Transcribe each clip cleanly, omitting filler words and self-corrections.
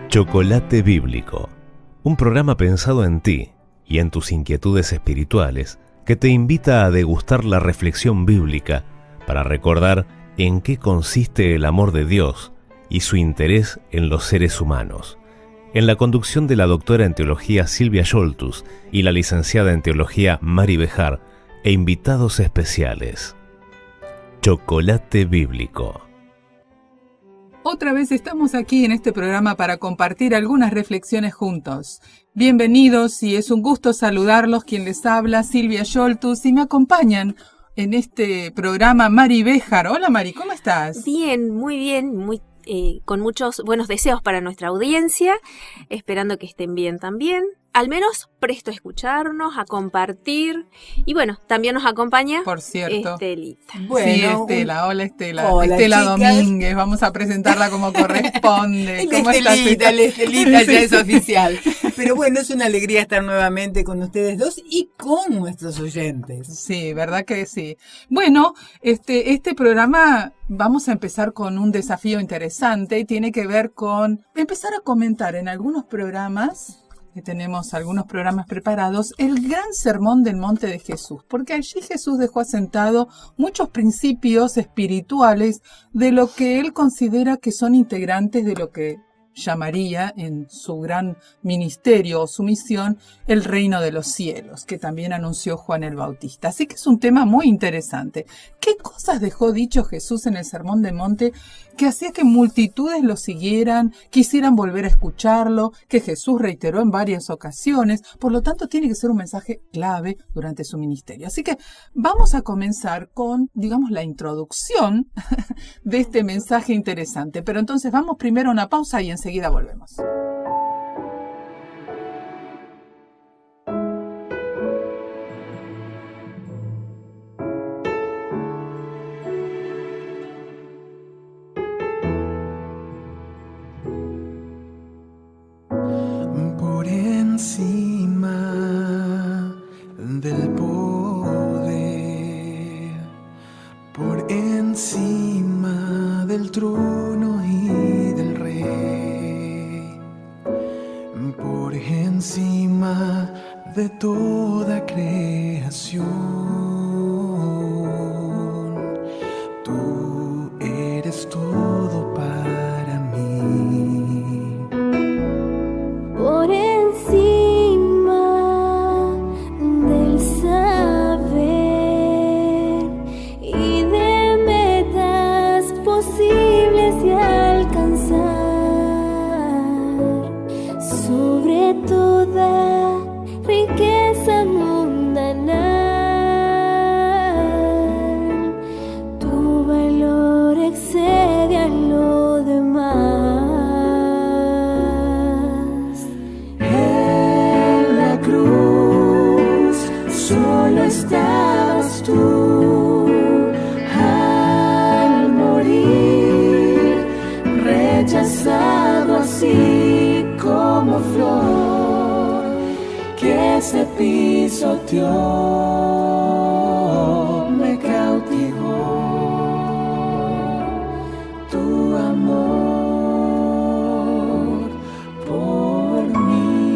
Chocolate Bíblico, un programa pensado en ti y en tus inquietudes espirituales que te invita a degustar la reflexión bíblica para recordar en qué consiste el amor de Dios y su interés en los seres humanos. En la conducción de la doctora en teología Silvia Scholtus y la licenciada en teología Mari Bejar e invitados especiales. Chocolate Bíblico. Otra vez estamos aquí en este programa para compartir algunas reflexiones juntos. Bienvenidos y es un gusto saludarlos. Quien les habla, Silvia Scholtus, y me acompañan en este programa Mari Bejar. Hola Mari, ¿cómo estás? Bien, con muchos buenos deseos para nuestra audiencia, esperando que estén bien también. Al menos presto a escucharnos, a compartir. Y bueno, también nos acompaña, por cierto, Estelita. Bueno, sí, Estela. Hola Estela. Hola, Estela Domínguez. Vamos a presentarla como corresponde. ¿Cómo estás? La Estelita ya es oficial. Pero bueno, es una alegría estar nuevamente con ustedes dos y con nuestros oyentes. Sí, verdad que sí. Bueno, este programa vamos a empezar con un desafío interesante y tiene que ver con empezar a comentar en algunos programas, que tenemos algunos programas preparados, el gran sermón del Monte de Jesús, porque allí Jesús dejó asentado muchos principios espirituales de lo que él considera que son integrantes de lo que llamaría en su gran ministerio o su misión el reino de los cielos, que también anunció Juan el Bautista. Así que es un tema muy interesante. ¿Qué cosas dejó dicho Jesús en el Sermón del Monte que hacía que multitudes lo siguieran, quisieran volver a escucharlo, que Jesús reiteró en varias ocasiones? Por lo tanto, tiene que ser un mensaje clave durante su ministerio. Así que vamos a comenzar con, digamos, la introducción de este mensaje interesante. Pero entonces vamos primero a una pausa y enseguida volvemos. Por encima del poder, por encima del trono y del rey, por encima de toda creación, tú eres todo para mí. Por encima del saber y de metas posibles de alcanzar, sobre toda riqueza mundanal, tu valor excede a lo demás. En la cruz solo estabas tú, al morir, rechazado así como flor que se pisoteó, me cautivó tu amor por mí.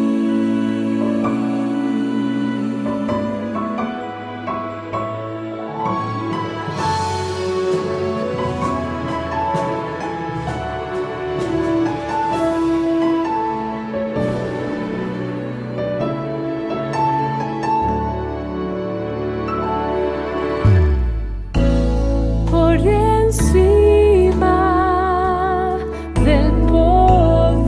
por encima del poder,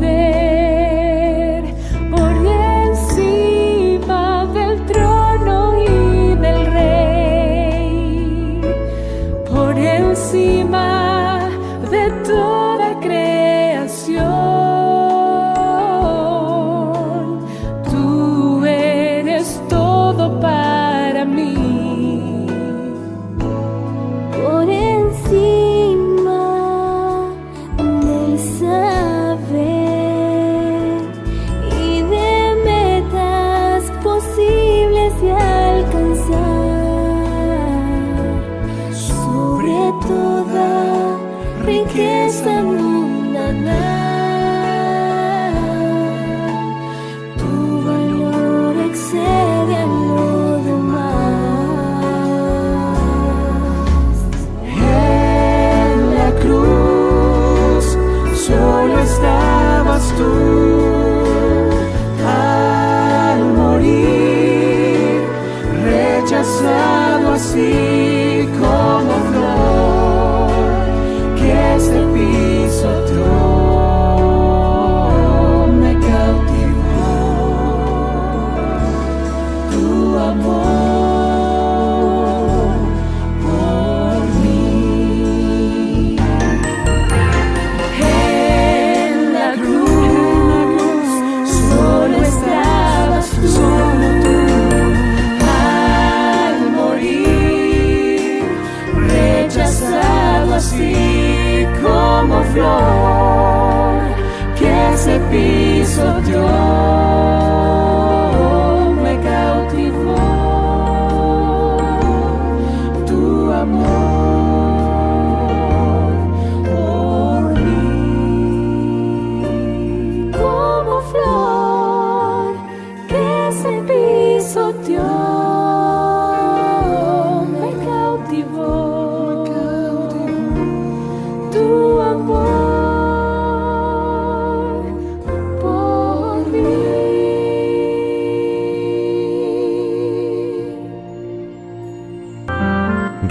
por encima del trono y del rey, por encima de toda creación, tú eres todo para mí. Por encima del saber y de metas posibles de alcanzar, sobre toda riqueza mundanal,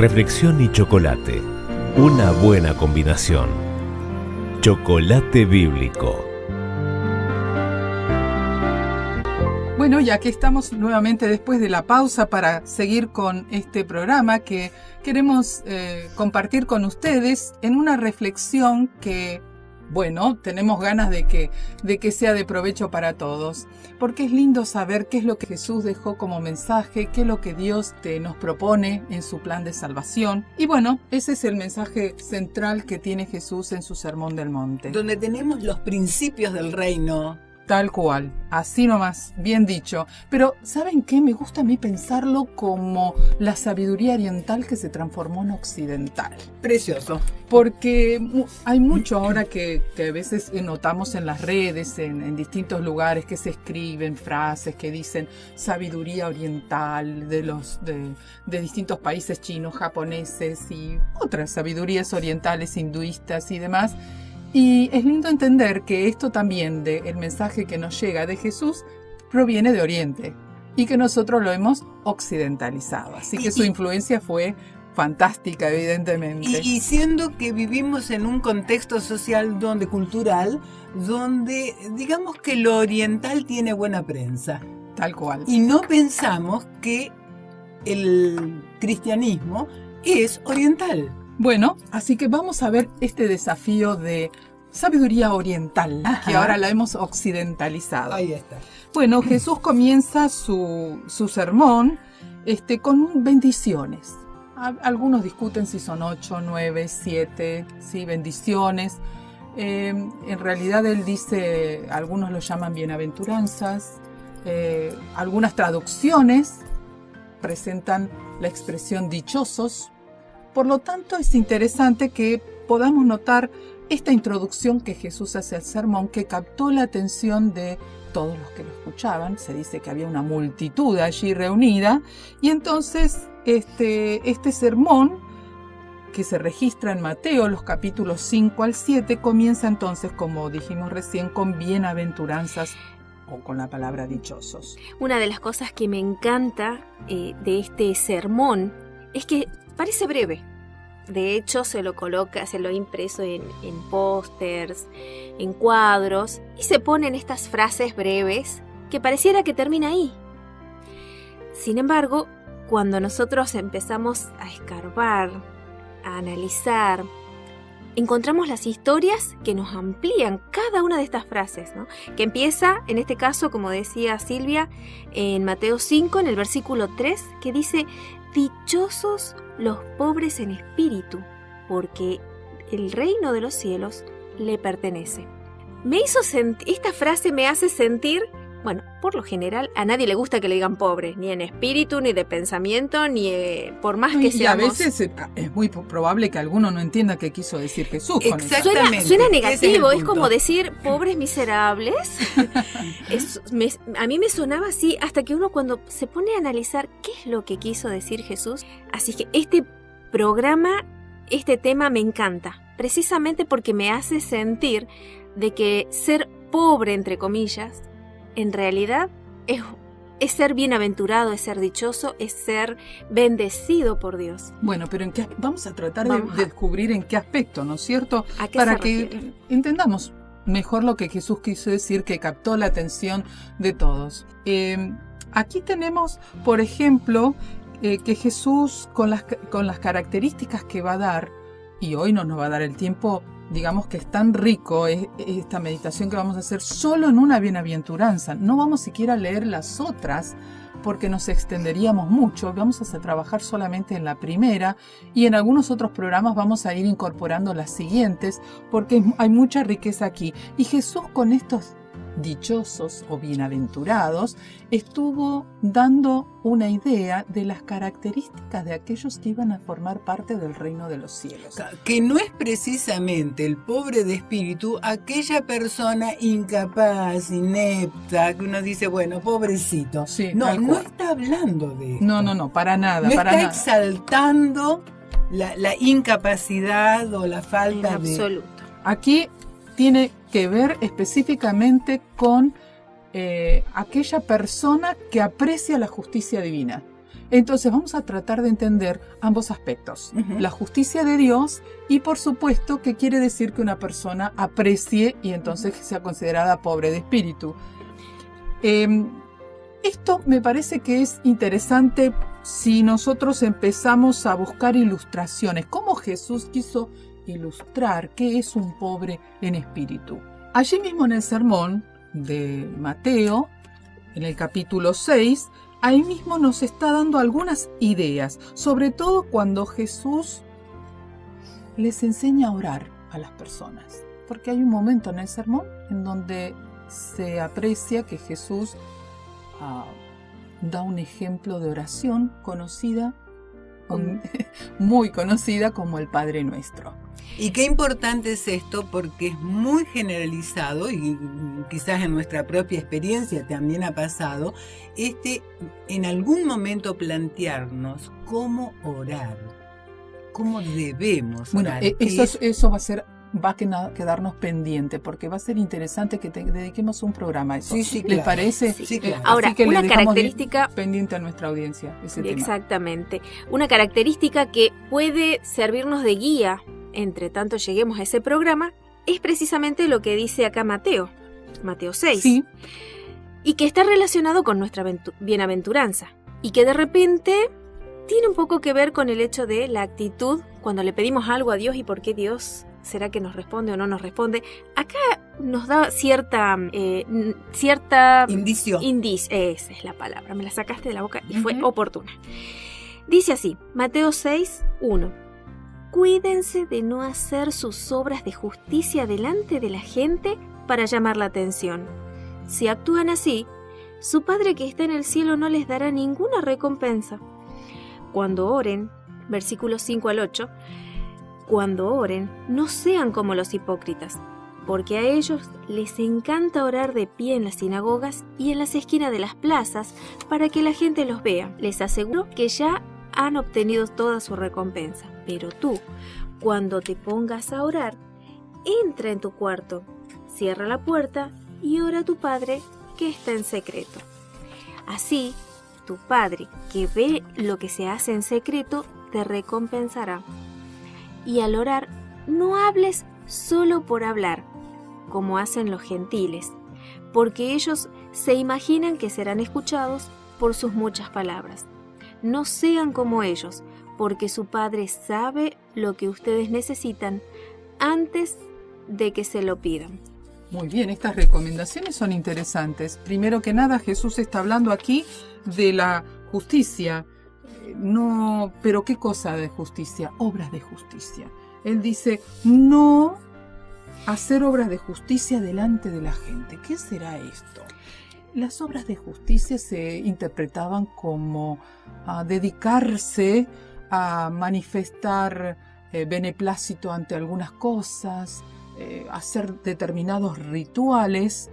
reflexión y chocolate. Una buena combinación. Chocolate bíblico. Bueno, y aquí estamos nuevamente después de la pausa para seguir con este programa que queremos compartir con ustedes en una reflexión que, bueno, tenemos ganas de que sea de provecho para todos, porque es lindo saber qué es lo que Jesús dejó como mensaje, qué es lo que Dios nos propone en su plan de salvación. Y bueno, ese es el mensaje central que tiene Jesús en su Sermón del Monte. Donde tenemos los principios del reino. Tal cual, así nomás, bien dicho. Pero, ¿saben qué? Me gusta a mí pensarlo como la sabiduría oriental que se transformó en occidental. Precioso. Porque hay mucho ahora que a veces notamos en las redes, en distintos lugares, que se escriben frases que dicen sabiduría oriental de distintos países chinos, japoneses y otras sabidurías orientales, hinduistas y demás. Y es lindo entender que esto también, el mensaje que nos llega de Jesús, proviene de Oriente y que nosotros lo hemos occidentalizado. Así que su influencia fue fantástica, evidentemente. Y siendo que vivimos en un contexto social cultural, donde digamos que lo oriental tiene buena prensa. Tal cual. Y no pensamos que el cristianismo es oriental. Bueno, así que vamos a ver este desafío de sabiduría oriental, Ajá. que ahora la hemos occidentalizado. Ahí está. Bueno, Jesús comienza su sermón con bendiciones. Algunos discuten si son 8, 9, 7, ¿sí? Bendiciones. En realidad él dice, algunos lo llaman bienaventuranzas. Algunas traducciones presentan la expresión dichosos. Por lo tanto, es interesante que podamos notar esta introducción que Jesús hace al sermón, que captó la atención de todos los que lo escuchaban. Se dice que había una multitud allí reunida. Y entonces, este sermón, que se registra en Mateo, los capítulos 5 al 7, comienza entonces, como dijimos recién, con bienaventuranzas o con la palabra dichosos. Una de las cosas que me encanta de este sermón es que parece breve. De hecho, se lo ha impreso en pósters, en cuadros, y se ponen estas frases breves que pareciera que termina ahí. Sin embargo, cuando nosotros empezamos a escarbar, a analizar, encontramos las historias que nos amplían cada una de estas frases, ¿no? Que empieza, en este caso, como decía Silvia, en Mateo 5, en el versículo 3, que dice: dichosos los pobres en espíritu, porque el reino de los cielos le pertenece. Esta frase me hace sentir, bueno, por lo general a nadie le gusta que le digan pobre, ni en espíritu, ni de pensamiento, ni por más que seamos. Y a veces es muy probable que alguno no entienda qué quiso decir Jesús con eso. Exactamente. Suena negativo, Ese es como decir pobres miserables. A mí me sonaba así, hasta que uno cuando se pone a analizar qué es lo que quiso decir Jesús. Así que este programa, este tema me encanta, precisamente porque me hace sentir de que ser pobre, entre comillas, en realidad es ser bienaventurado, es ser dichoso, es ser bendecido por Dios. Bueno, pero vamos a tratar de descubrir en qué aspecto, ¿no es cierto? ¿A qué Para se que refiere? entendamos mejor lo que Jesús quiso decir, que captó la atención de todos. Aquí tenemos, por ejemplo, que Jesús, con las características que va a dar, y hoy no nos va a dar el tiempo, digamos que es tan rico esta meditación que vamos a hacer solo en una bienaventuranza. No vamos siquiera a leer las otras porque nos extenderíamos mucho. Vamos a trabajar solamente en la primera y en algunos otros programas vamos a ir incorporando las siguientes porque hay mucha riqueza aquí. Y Jesús, con estos dichosos o bienaventurados, estuvo dando una idea de las características de aquellos que iban a formar parte del reino de los cielos. Que no es precisamente el pobre de espíritu aquella persona incapaz, inepta, que uno dice, bueno, pobrecito. Sí, no tal cual. está hablando de esto. No, para nada, No para está nada. exaltando la incapacidad o la En falta de... absoluto. Aquí tiene que ver específicamente con aquella persona que aprecia la justicia divina. Entonces vamos a tratar de entender ambos aspectos. Ujú. La justicia de Dios y por supuesto que quiere decir que una persona aprecie y entonces sea considerada pobre de espíritu. Esto me parece que es interesante si nosotros empezamos a buscar ilustraciones. ¿Cómo Jesús quiso ilustrar qué es un pobre en espíritu? Allí mismo en el sermón de Mateo, en el capítulo 6, ahí mismo nos está dando algunas ideas, sobre todo cuando Jesús les enseña a orar a las personas. Porque hay un momento en el sermón en donde se aprecia que Jesús da un ejemplo de oración conocida, muy conocida como el Padre Nuestro. Y qué importante es esto porque es muy generalizado y quizás en nuestra propia experiencia también ha pasado, en algún momento plantearnos cómo orar, cómo debemos Bueno, orar. eso va a quedarnos pendiente porque va a ser interesante que dediquemos un programa a eso. Sí, ¿Les claro. parece? Sí, claro. Ahora, Así que una le dejamos característica... pendiente a nuestra audiencia ese tema. Exactamente. Una característica que puede servirnos de guía entre tanto lleguemos a ese programa es precisamente lo que dice acá Mateo 6. Sí. Y que está relacionado con nuestra bienaventuranza. Y que de repente tiene un poco que ver con el hecho de la actitud cuando le pedimos algo a Dios y por qué Dios será que nos responde o no nos responde. Acá nos da cierta Indicio. esa es la palabra, me la sacaste de la boca y fue Ujú. oportuna. Dice así, Mateo 6, 1. Cuídense de no hacer sus obras de justicia delante de la gente para llamar la atención. Si actúan así, su Padre que está en el cielo no les dará ninguna recompensa. Cuando oren, versículos 5 al 8, cuando oren, no sean como los hipócritas, porque a ellos les encanta orar de pie en las sinagogas y en las esquinas de las plazas para que la gente los vea. Les aseguro que ya han obtenido toda su recompensa. Pero tú, cuando te pongas a orar, entra en tu cuarto, cierra la puerta y ora a tu Padre que está en secreto. Así, tu Padre que ve lo que se hace en secreto te recompensará. Y al orar, no hables solo por hablar, como hacen los gentiles, porque ellos se imaginan que serán escuchados por sus muchas palabras. No sean como ellos, porque su Padre sabe lo que ustedes necesitan antes de que se lo pidan. Muy bien, estas recomendaciones son interesantes. Primero que nada, Jesús está hablando aquí de la justicia. No, pero ¿qué cosa de justicia? Obras de justicia. Él dice, no hacer obras de justicia delante de la gente. ¿Qué será esto? Las obras de justicia se interpretaban como dedicarse a manifestar beneplácito ante algunas cosas, hacer determinados rituales.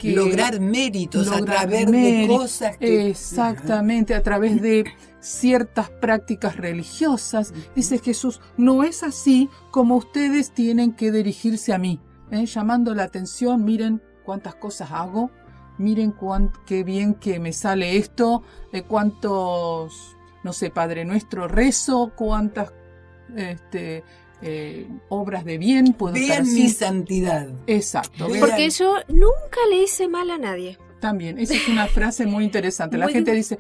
Lograr méritos a través de cosas que... Exactamente, a través de ciertas prácticas religiosas. Dice Jesús, no es así como ustedes tienen que dirigirse a mí, llamando la atención, miren cuántas cosas hago, miren qué bien que me sale esto, cuántos, no sé, Padre Nuestro rezo, cuántas obras de bien puedo estar Vean mi haciendo. santidad. Exacto. Vean. Porque yo nunca le hice mal a nadie. También, esa es una frase muy interesante. La Muy gente dice,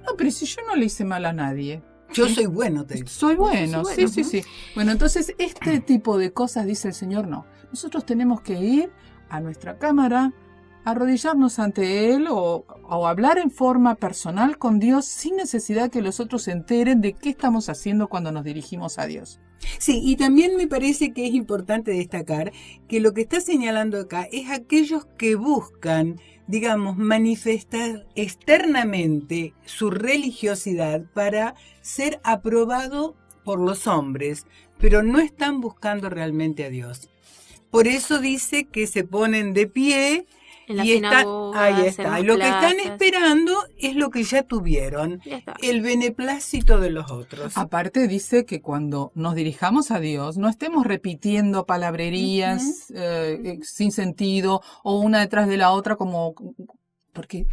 no, pero si yo no le hice mal a nadie. Yo soy bueno, te digo. Soy bueno, Soy sí, bueno. sí. Bueno, entonces este tipo de cosas, dice el Señor, no. Nosotros tenemos que ir a nuestra cámara, arrodillarnos ante Él o hablar en forma personal con Dios sin necesidad que los otros se enteren de qué estamos haciendo cuando nos dirigimos a Dios. Sí, y también me parece que es importante destacar que lo que está señalando acá es aquellos que buscan, digamos, manifestar externamente su religiosidad para ser aprobado por los hombres, pero no están buscando realmente a Dios. Por eso dice que se ponen de pie En las y están, sinagogas, ahí en está. las Y lo que están plazas. esperando es lo que ya tuvieron, Ya está. el beneplácito de los otros. Aparte dice que cuando nos dirijamos a Dios no estemos repitiendo palabrerías sin sentido o una detrás de la otra porque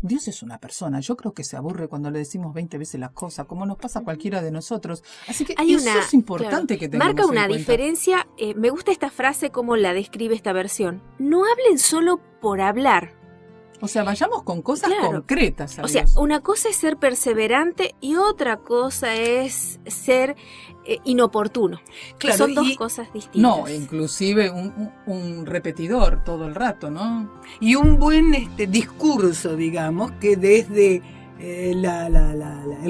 Dios es una persona. Yo creo que se aburre cuando le decimos 20 veces las cosas, como nos pasa a cualquiera de nosotros. Así que eso es importante, claro, que tengamos marca una en cuenta. diferencia. Me gusta esta frase, como la describe esta versión. No hablen solo por hablar. O sea, vayamos con cosas, claro, concretas. O sea, una cosa es ser perseverante y otra cosa es ser inoportuno. Claro, son dos cosas distintas. No, inclusive un repetidor todo el rato, ¿no? Y un buen discurso, digamos, que desde el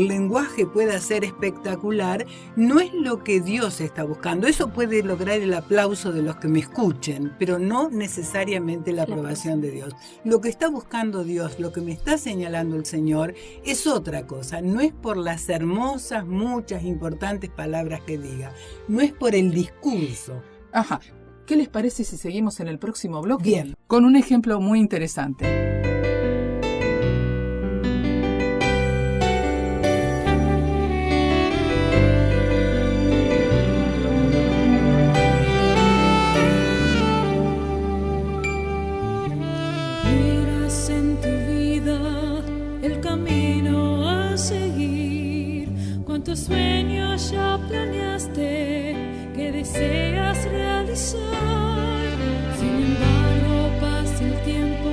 lenguaje pueda ser espectacular, no es lo que Dios está buscando. Eso puede lograr el aplauso de los que me escuchen, pero no necesariamente la aprobación de Dios. Lo que está buscando Dios, lo que me está señalando el Señor, es otra cosa. No es por las hermosas, muchas, importantes palabras que diga. No es por el discurso. Ajá. ¿Qué les parece si seguimos en el próximo bloque? Bien. Con un ejemplo muy interesante. ¿Cuántos sueños ya planeaste que deseas realizar? Sin embargo, pasa el tiempo,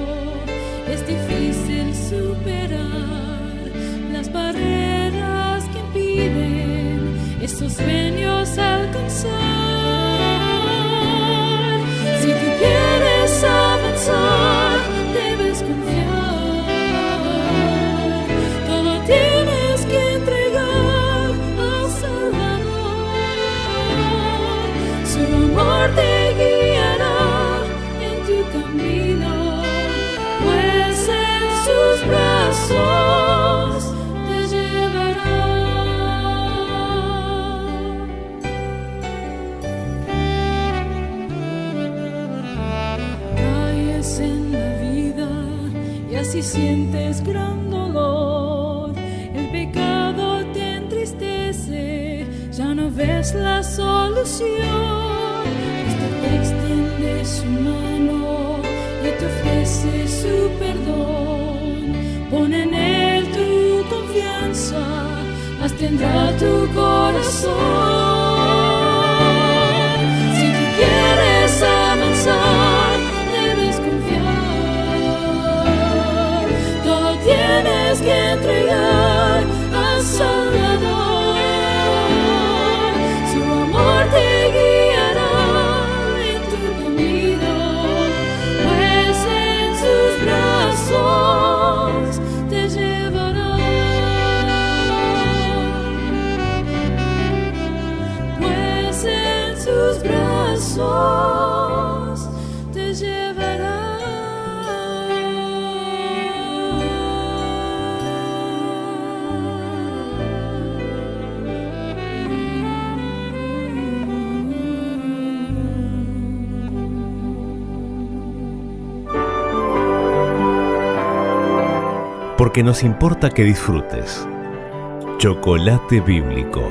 es difícil superar las barreras que impiden esos sueños alcanzar. Si tú quieres avanzar, debes confiar. Todo tienes que entregar. Su amor te guiará en tu camino, pues en sus brazos te llevará. Caes en la vida y así sientes gran dolor. El pecado te entristece, ya no ves la solución. Te extiende su mano y te ofrece su perdón. Pon en él tu confianza, más tendrá tu corazón. Si tú quieres avanzar, debes confiar. Todo tienes que entregar al Salvador. Su amor te guiará en tu camino, pues en sus brazos te llevará. Pues en sus brazos te llevará. Porque nos importa que disfrutes. Chocolate Bíblico.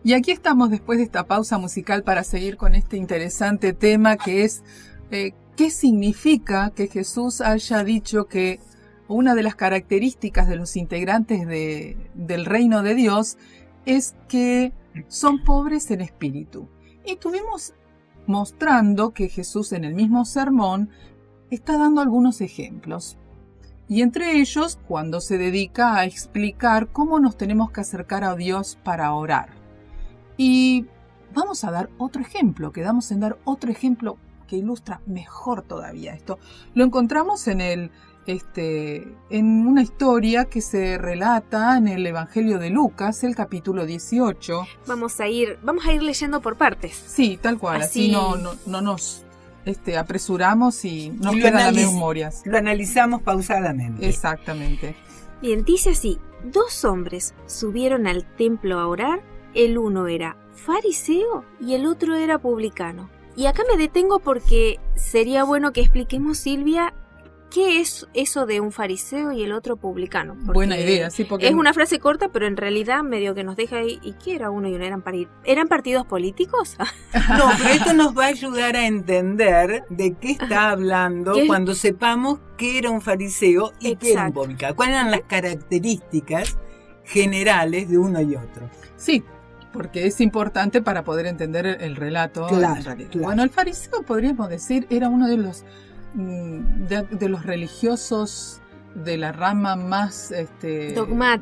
Y aquí estamos después de esta pausa musical para seguir con este interesante tema que es ¿qué significa que Jesús haya dicho que una de las características de los integrantes del reino de Dios es que son pobres en espíritu? Y estuvimos mostrando que Jesús en el mismo sermón está dando algunos ejemplos. Y entre ellos, cuando se dedica a explicar cómo nos tenemos que acercar a Dios para orar. Y vamos a dar otro ejemplo, quedamos en dar otro ejemplo que ilustra mejor todavía esto. Lo encontramos en una historia que se relata en el Evangelio de Lucas, el capítulo 18. Vamos a ir leyendo por partes. Sí, tal cual, así no nos apresuramos y nos quedan las memorias. Lo analizamos pausadamente. Exactamente. Bien, dice así: 2 hombres subieron al templo a orar, el uno era fariseo y el otro era publicano. Y acá me detengo porque sería bueno que expliquemos, Silvia, ¿qué es eso de un fariseo y el otro publicano? Porque Buena idea, sí, porque es una frase corta, pero en realidad medio que nos deja ahí. ¿Y qué era uno y uno? ¿Eran partidos políticos? No, pero esto nos va a ayudar a entender de qué está hablando ¿Qué? cuando sepamos qué era un fariseo y qué era un Exacto. publicano. ¿Cuáles eran las características generales de uno y otro? Sí, porque es importante para poder entender el relato. Claro, en realidad. claro. Bueno, el fariseo, podríamos decir, era uno de los de los religiosos de la rama más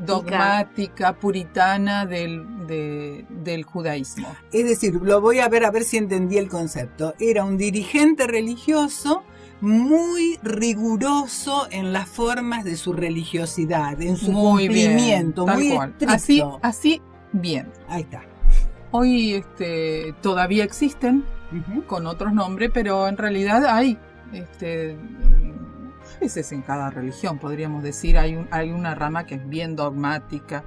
dogmática, puritana del judaísmo. Es decir, lo voy a ver si entendí el concepto. Era un dirigente religioso muy riguroso en las formas de su religiosidad, en su Muy bien, cumplimiento, tal muy cual. estricto. Así, bien. Ahí está. Hoy todavía existen Ujú. con otros nombres, pero en realidad hay, a veces en cada religión podríamos decir, hay una rama que es bien dogmática,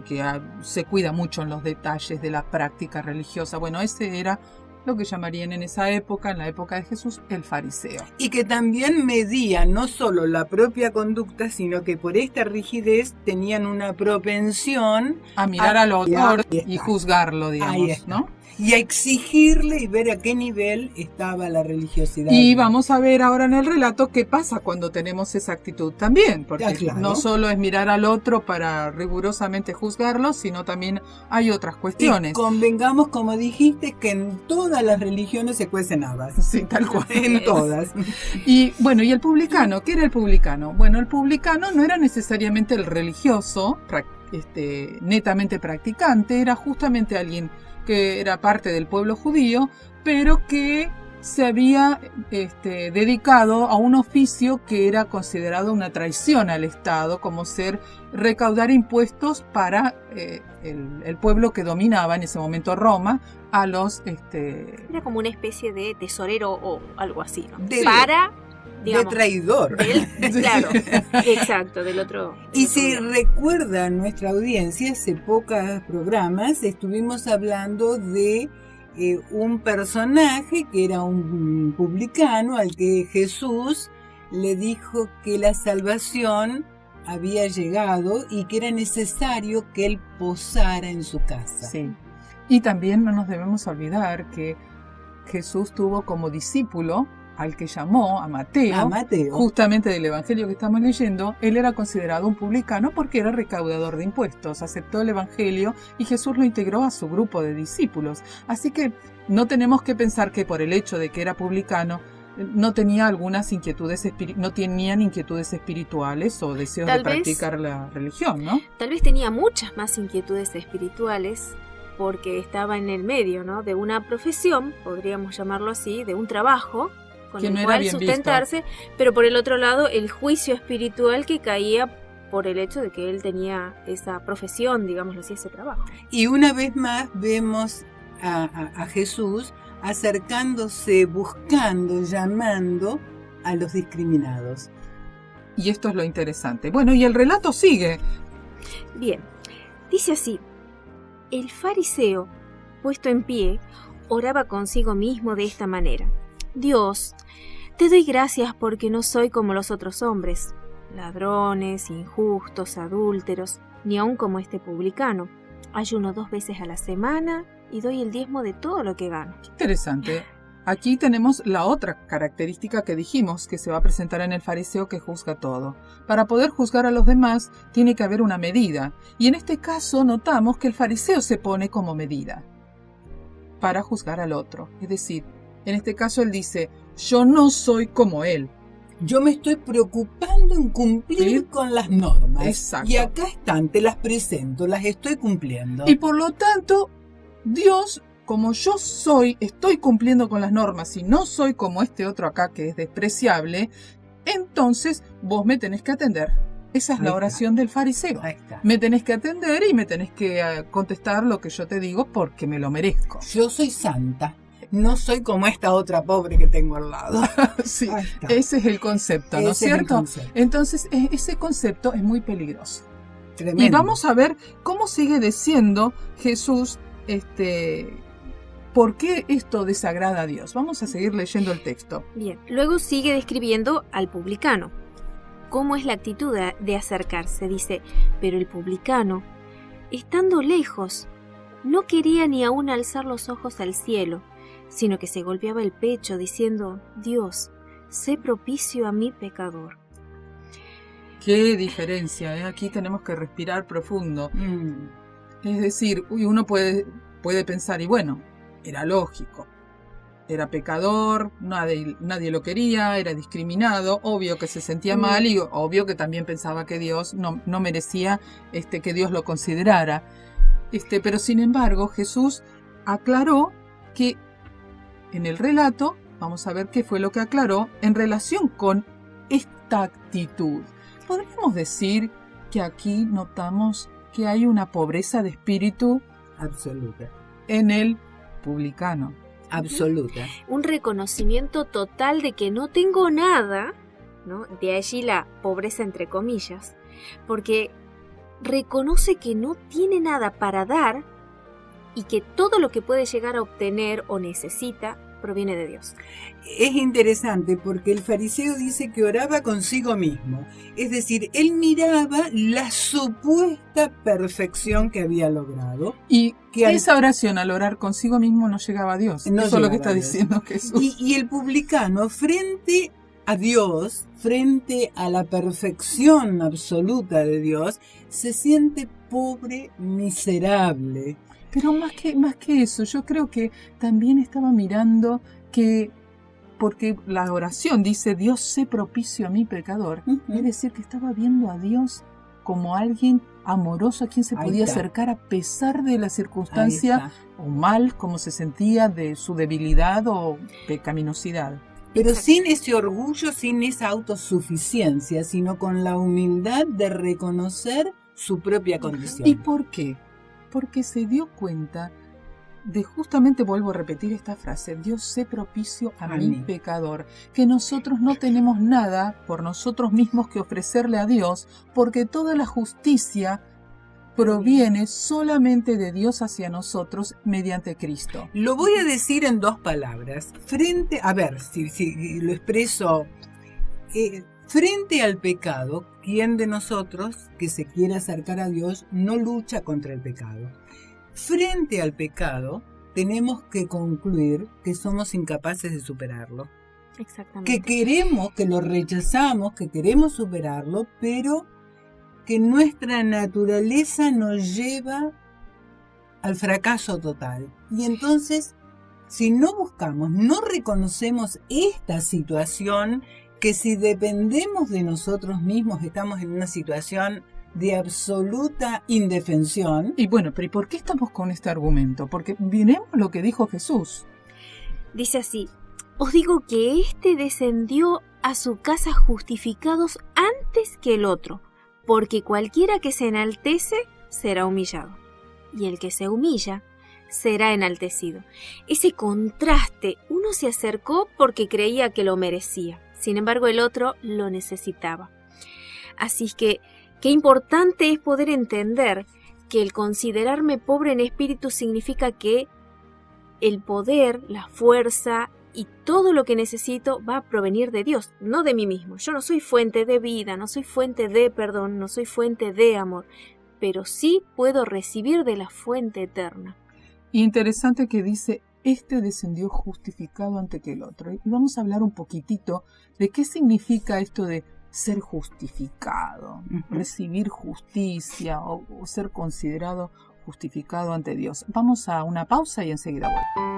que se cuida mucho en los detalles de la práctica religiosa. Bueno, ese era lo que llamarían en esa época, en la época de Jesús, el fariseo. Y que también medía no solo la propia conducta, sino que por esta rigidez tenían una propensión A mirar al autor Ahí está. y juzgarlo, Ahí digamos, está. ¿no? y a exigirle y ver a qué nivel estaba la religiosidad. Y vamos a ver ahora en el relato qué pasa cuando tenemos esa actitud también, porque Ah, claro. no solo es mirar al otro para rigurosamente juzgarlo, sino también hay otras Y cuestiones. convengamos, como dijiste, que en todas las religiones se cuecen habas. Sí, tal cual. En todas. Y bueno, ¿y el publicano? ¿Qué era el publicano? Bueno, el publicano no era necesariamente el religioso, netamente practicante, era justamente alguien que era parte del pueblo judío, pero que se había dedicado a un oficio que era considerado una traición al Estado, como ser recaudar impuestos para el pueblo que dominaba en ese momento Roma, a los... Era como una especie de tesorero o algo así, ¿no? De- Para, De digamos, traidor. claro, exacto, del otro. Y del si otro lado. recuerda nuestra audiencia, hace pocos programas estuvimos hablando de un personaje que era un publicano al que Jesús le dijo que la salvación había llegado y que era necesario que él posara en su casa. Sí. Y también no nos debemos olvidar que Jesús tuvo como discípulo al que llamó a Mateo, A Mateo. justamente del evangelio que estamos leyendo. Él era considerado un publicano porque era recaudador de impuestos, aceptó el evangelio y Jesús lo integró a su grupo de discípulos. Así que no tenemos que pensar que por el hecho de que era publicano no tenía algunas inquietudes espirituales o deseos Tal de vez- practicar la religión, ¿no? Tal vez tenía muchas más inquietudes espirituales porque estaba en el medio, ¿no? De una profesión, podríamos llamarlo así, de un trabajo con Que el no era cual bien sustentarse, pero por el otro lado el juicio espiritual que caía por el hecho de que él tenía esa profesión, digámoslo así, ese trabajo. Y una vez más vemos a Jesús acercándose, buscando, llamando a los discriminados. Y esto es lo interesante. Bueno, y el relato sigue. Bien, dice así: el fariseo, puesto en pie, oraba consigo mismo de esta manera: Dios, te doy gracias porque no soy como los otros hombres, ladrones, injustos, adúlteros, ni aun como este publicano. Ayuno 2 veces a la semana y doy el diezmo de todo lo que gano. Interesante. Aquí tenemos la otra característica que dijimos que se va a presentar en el fariseo, que juzga todo. Para poder juzgar a los demás tiene que haber una medida. Y en este caso notamos que el fariseo se pone como medida para juzgar al otro. Es decir, en este caso él dice: yo no soy como él. Yo me estoy preocupando en cumplir Sí. con las normas. Exacto. Y acá están, te las presento, las estoy cumpliendo. Y por lo tanto, Dios, como yo estoy cumpliendo con las normas y no soy como este otro acá que es despreciable, entonces vos me tenés que atender. Esa es Ahí la está. oración del fariseo. Ahí está. Me tenés que atender y me tenés que contestar lo que yo te digo porque me lo merezco. Yo soy santa, no soy como esta otra pobre que tengo al lado. Sí, Ahí está. ese es el concepto, ¿no es Ese es el cierto? concepto. Entonces, ese concepto es muy peligroso. Tremendo. Y vamos a ver cómo sigue diciendo Jesús ¿por qué esto desagrada a Dios? Vamos a seguir leyendo el texto. Bien, luego sigue describiendo al publicano. ¿Cómo es la actitud de acercarse? Dice, pero el publicano, estando lejos, no quería ni aún alzar los ojos al cielo, sino que se golpeaba el pecho diciendo, Dios, sé propicio a mi pecador. Qué diferencia, ¿eh? Aquí tenemos que respirar profundo. Es decir, uno puede pensar, y bueno, era lógico. Era pecador, nadie lo quería, era discriminado, obvio que se sentía mal y obvio que también pensaba que Dios no merecía que Dios lo considerara. Pero sin embargo, Jesús aclaró que en el relato, vamos a ver qué fue lo que aclaró en relación con esta actitud. Podríamos decir que aquí notamos que hay una pobreza de espíritu Absoluta. en el publicano. Absoluta. Un reconocimiento total de que no tengo nada, ¿no? De allí la pobreza entre comillas, porque reconoce que no tiene nada para dar y que todo lo que puede llegar a obtener o necesita proviene de Dios. Es interesante porque el fariseo dice que oraba consigo mismo. Es decir, él miraba la supuesta perfección que había logrado. Y Que al- esa oración al orar consigo mismo no llegaba a Dios. No Eso es lo que llegaba está a Dios. diciendo Jesús. Y el publicano, frente a Dios, frente a la perfección absoluta de Dios, se siente pobre, miserable. Pero más que eso, yo creo que también estaba mirando porque la oración dice, Dios sé propicio a mi pecador. Ujú. Es decir, que estaba viendo a Dios como alguien amoroso a quien se Ahí podía está. acercar a pesar de la Ahí circunstancia está. o mal, como se sentía de su debilidad o pecaminosidad. Pero Exacto. sin ese orgullo, sin esa autosuficiencia, sino con la humildad de reconocer su propia condición. ¿Y por qué? Porque se dio cuenta de, justamente vuelvo a repetir esta frase, Dios sé propicio a mi mí. pecador, que nosotros no tenemos nada por nosotros mismos que ofrecerle a Dios, porque toda la justicia proviene solamente de Dios hacia nosotros mediante Cristo. Lo voy a decir en dos palabras. A ver si lo expreso. Frente al pecado, ¿quién de nosotros que se quiere acercar a Dios no lucha contra el pecado? Frente al pecado, tenemos que concluir que somos incapaces de superarlo. Exactamente. Que queremos, que lo rechazamos, que queremos superarlo, pero que nuestra naturaleza nos lleva al fracaso total. Y entonces, si no buscamos, no reconocemos esta situación, que si dependemos de nosotros mismos estamos en una situación de absoluta indefensión. Y bueno, pero ¿y por qué estamos con este argumento? Porque miremos lo que dijo Jesús. Dice así, os digo que éste descendió a su casa justificados antes que el otro, porque cualquiera que se enaltece será humillado, y el que se humilla será enaltecido. Ese contraste, uno se acercó porque creía que lo merecía, sin embargo el otro lo necesitaba. Así que, qué importante es poder entender que el considerarme pobre en espíritu significa que el poder, la fuerza y todo lo que necesito va a provenir de Dios, no de mí mismo. Yo no soy fuente de vida, no soy fuente de perdón, no soy fuente de amor, pero sí puedo recibir de la fuente eterna. Interesante que dice, este descendió justificado antes que el otro. Y vamos a hablar un poquitito de qué significa esto de ser justificado, recibir justicia o ser considerado justificado ante Dios. Vamos a una pausa y enseguida vuelvo.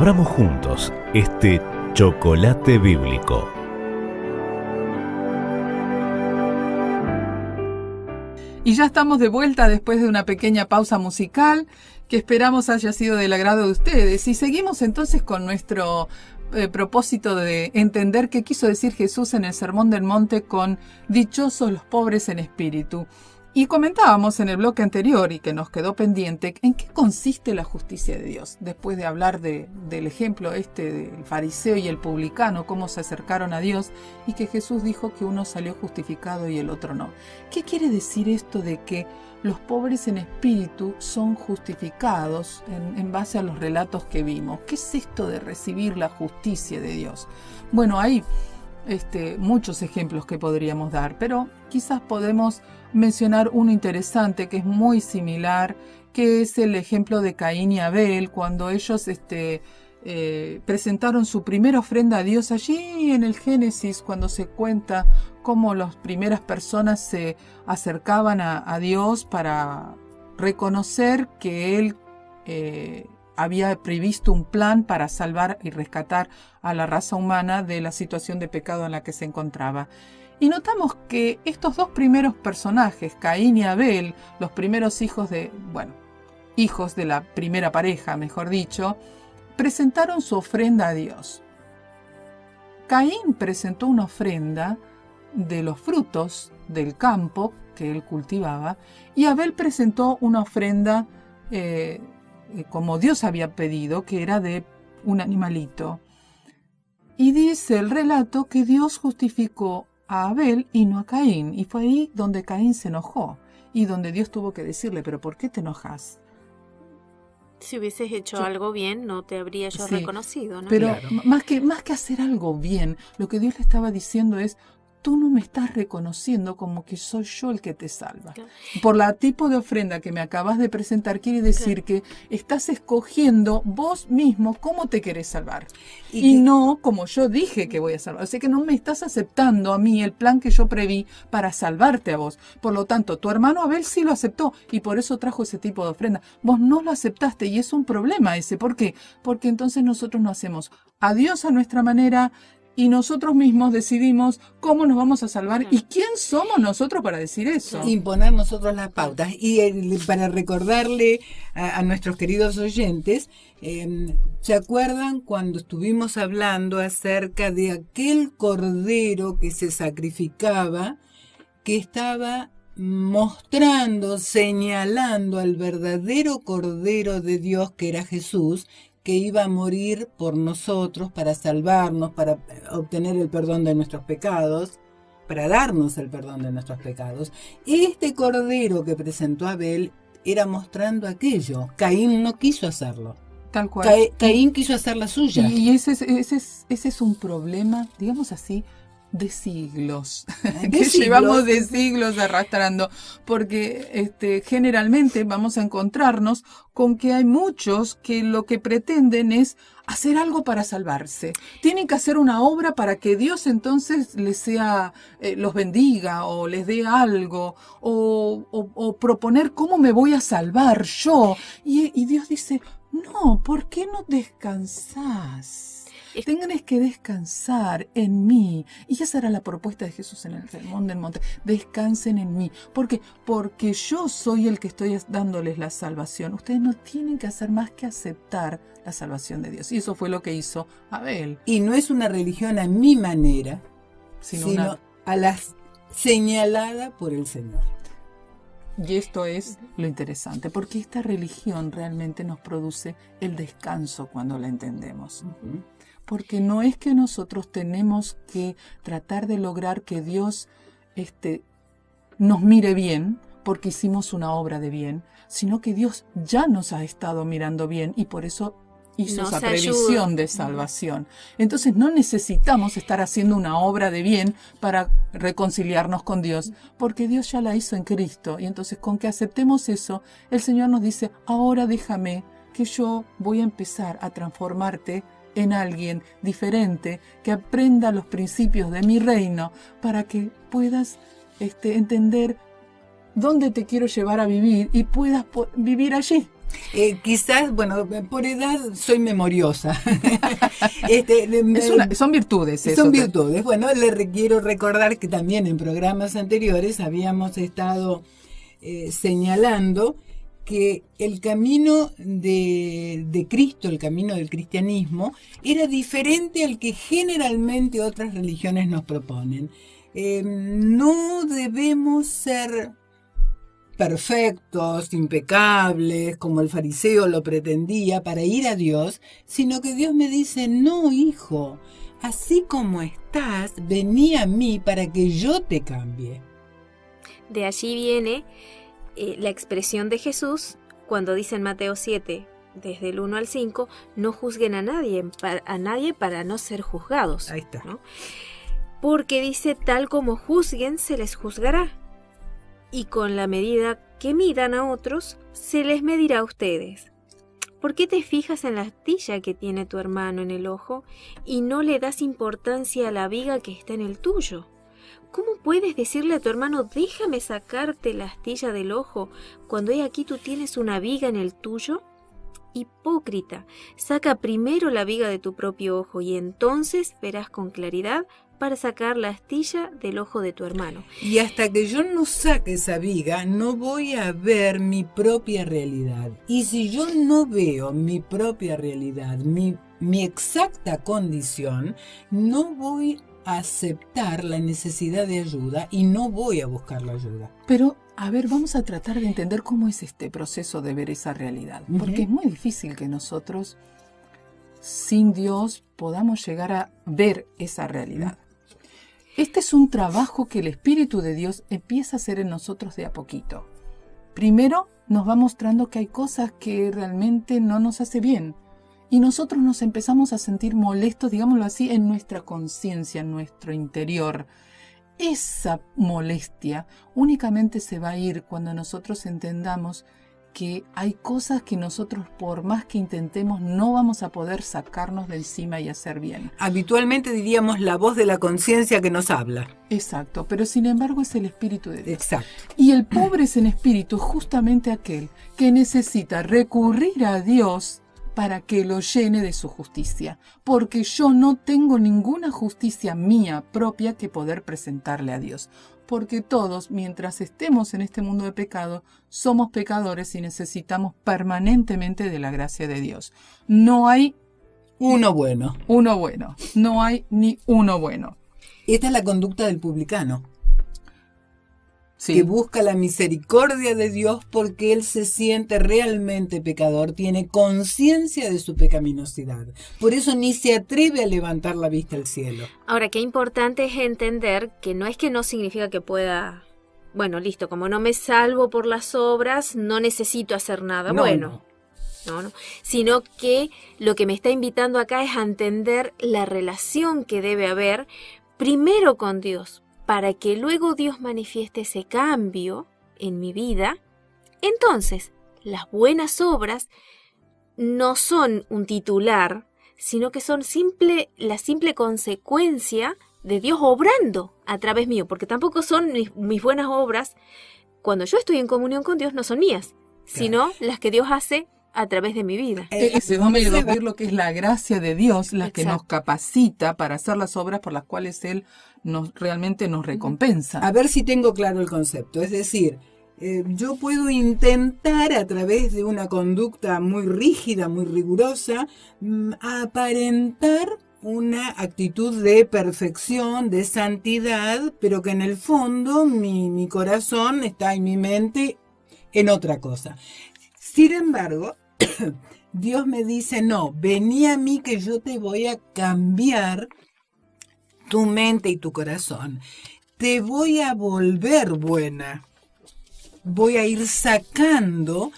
Abramos juntos este chocolate bíblico. Y ya estamos de vuelta después de una pequeña pausa musical que esperamos haya sido del agrado de ustedes. Y seguimos entonces con nuestro propósito de entender qué quiso decir Jesús en el Sermón del Monte con dichosos los pobres en espíritu. Y comentábamos en el bloque anterior y que nos quedó pendiente en qué consiste la justicia de Dios. Después de hablar del ejemplo del fariseo y el publicano, cómo se acercaron a Dios y que Jesús dijo que uno salió justificado y el otro no. ¿Qué quiere decir esto de que los pobres en espíritu son justificados en base a los relatos que vimos? ¿Qué es esto de recibir la justicia de Dios? Bueno, hay muchos ejemplos que podríamos dar, pero quizás podemos mencionar uno interesante que es muy similar, que es el ejemplo de Caín y Abel, cuando ellos presentaron su primera ofrenda a Dios allí en el Génesis, cuando se cuenta cómo las primeras personas se acercaban a Dios para reconocer que Él había previsto un plan para salvar y rescatar a la raza humana de la situación de pecado en la que se encontraba. Y notamos que estos dos primeros personajes, Caín y Abel, los primeros hijos de la primera pareja, mejor dicho, presentaron su ofrenda a Dios. Caín presentó una ofrenda de los frutos del campo que él cultivaba, y Abel presentó una ofrenda como Dios había pedido, que era de un animalito. Y dice el relato que Dios justificó a Abel y no a Caín, y fue ahí donde Caín se enojó y donde Dios tuvo que decirle, pero ¿por qué te enojas? Si hubieses hecho algo bien, no te habría yo reconocido, ¿no? Pero Claro. más que hacer algo bien, lo que Dios le estaba diciendo es, tú no me estás reconociendo como que soy yo el que te salva. Claro. Por la tipo de ofrenda que me acabas de presentar, quiere decir que estás escogiendo vos mismo cómo te querés salvar. Y no como yo dije que voy a salvar. O sea que no me estás aceptando a mí el plan que yo preví para salvarte a vos. Por lo tanto, tu hermano Abel sí lo aceptó y por eso trajo ese tipo de ofrenda. Vos no lo aceptaste y es un problema ese. ¿Por qué? Porque entonces nosotros no hacemos a Dios a nuestra manera, y nosotros mismos decidimos cómo nos vamos a salvar y quién somos nosotros para decir eso. Imponer nosotros las pautas. Y para recordarle a nuestros queridos oyentes, ¿se acuerdan cuando estuvimos hablando acerca de aquel cordero que se sacrificaba, que estaba mostrando, señalando al verdadero cordero de Dios que era Jesús, que iba a morir por nosotros, para salvarnos, para obtener el perdón de nuestros pecados, para darnos el perdón de nuestros pecados? Este cordero que presentó Abel era mostrando aquello. Caín no quiso hacerlo. Tal cual. Caín quiso hacer la suya. Y ese es un problema, digamos así, de siglos, que siglos. llevamos de siglos arrastrando, porque generalmente vamos a encontrarnos con que hay muchos que lo que pretenden es hacer algo para salvarse. Tienen que hacer una obra para que Dios entonces los bendiga o les dé algo, o proponer cómo me voy a salvar yo. Y Dios dice, no, ¿por qué no descansás? Tengan que descansar en mí. Y esa era la propuesta de Jesús en el Sermón del Monte. Descansen en mí. ¿Por qué? Porque yo soy el que estoy dándoles la salvación. Ustedes no tienen que hacer más que aceptar la salvación de Dios. Y eso fue lo que hizo Abel. Y no es una religión a mi manera, sino a la señalada por el Señor. Y esto es lo interesante, porque esta religión realmente nos produce el descanso cuando la entendemos. Uh-huh. Porque no es que nosotros tenemos que tratar de lograr que Dios nos mire bien porque hicimos una obra de bien, sino que Dios ya nos ha estado mirando bien y por eso hizo esa previsión de salvación. Entonces no necesitamos estar haciendo una obra de bien para reconciliarnos con Dios, porque Dios ya la hizo en Cristo. Y entonces con que aceptemos eso, el Señor nos dice, ahora déjame que yo voy a empezar a transformarte en alguien diferente, que aprenda los principios de mi reino, para que puedas entender dónde te quiero llevar a vivir y puedas vivir allí. Quizás, bueno, por edad soy memoriosa. Son virtudes eso. Son virtudes. Bueno, quiero recordar que también en programas anteriores habíamos estado señalando que el camino de Cristo, el camino del cristianismo, era diferente al que generalmente otras religiones nos proponen. No debemos ser perfectos, impecables, como el fariseo lo pretendía para ir a Dios, sino que Dios me dice, no, hijo, así como estás, vení a mí para que yo te cambie. De allí viene la expresión de Jesús cuando dice en Mateo 7, desde el 1 al 5, no juzguen a nadie para no ser juzgados. Ahí está. ¿No? Porque dice, tal como juzguen, se les juzgará. Y con la medida que midan a otros, se les medirá a ustedes. ¿Por qué te fijas en la astilla que tiene tu hermano en el ojo y no le das importancia a la viga que está en el tuyo? ¿Cómo puedes decirle a tu hermano, déjame sacarte la astilla del ojo, cuando he aquí tú tienes una viga en el tuyo? Hipócrita, saca primero la viga de tu propio ojo y entonces verás con claridad para sacar la astilla del ojo de tu hermano. Y hasta que yo no saque esa viga, no voy a ver mi propia realidad. Y si yo no veo mi propia realidad, mi exacta condición, no voy a aceptar la necesidad de ayuda y no voy a buscar la ayuda. Pero, a ver, vamos a tratar de entender cómo es este proceso de ver esa realidad. Porque es muy difícil que nosotros, sin Dios, podamos llegar a ver esa realidad. Este es un trabajo que el Espíritu de Dios empieza a hacer en nosotros de a poquito. Primero nos va mostrando que hay cosas que realmente no nos hace bien. Y nosotros nos empezamos a sentir molestos, digámoslo así, en nuestra conciencia, en nuestro interior. Esa molestia únicamente se va a ir cuando nosotros entendamos que hay cosas que nosotros, por más que intentemos, no vamos a poder sacarnos de encima y hacer bien. Habitualmente diríamos la voz de la conciencia que nos habla. Exacto, pero sin embargo es el Espíritu de Dios. Exacto. Y el pobre en espíritu es justamente aquel que necesita recurrir a Dios para que lo llene de su justicia, porque yo no tengo ninguna justicia mía propia que poder presentarle a Dios. Porque todos, mientras estemos en este mundo de pecado, somos pecadores y necesitamos permanentemente de la gracia de Dios. No hay uno bueno. No hay ni uno bueno. Esta es la conducta del publicano. Sí. Que busca la misericordia de Dios porque él se siente realmente pecador, tiene conciencia de su pecaminosidad. Por eso ni se atreve a levantar la vista al cielo. Ahora, qué importante es entender que no significa que pueda, bueno, listo, como no me salvo por las obras, no necesito hacer nada. No. No, sino que lo que me está invitando acá es a entender la relación que debe haber primero con Dios, para que luego Dios manifieste ese cambio en mi vida. Entonces, las buenas obras no son un titular, sino que son la simple consecuencia de Dios obrando a través mío, porque tampoco son mis buenas obras. Cuando yo estoy en comunión con Dios no son mías, sino las que Dios hace a través de mi vida. Vamos a decir lo que es la gracia de Dios, la que nos capacita para hacer las obras por las cuales Él realmente nos recompensa. A ver si tengo claro el concepto. Es decir, yo puedo intentar a través de una conducta muy rígida, muy rigurosa, aparentar una actitud de perfección, de santidad, pero que en el fondo mi corazón está en mi mente en otra cosa. Sin embargo, Dios me dice, no, vení a mí que yo te voy a cambiar tu mente y tu corazón. Te voy a volver buena. Voy a ir sacando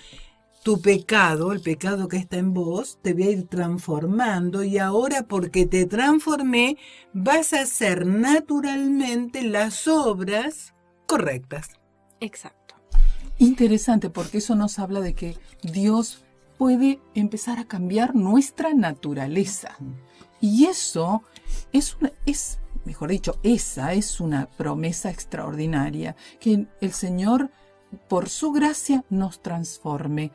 tu pecado, el pecado que está en vos, te voy a ir transformando y ahora porque te transformé vas a hacer naturalmente las obras correctas. Exacto. Interesante, porque eso nos habla de que Dios puede empezar a cambiar nuestra naturaleza. Y eso esa es una promesa extraordinaria, que el Señor, por su gracia, nos transforme.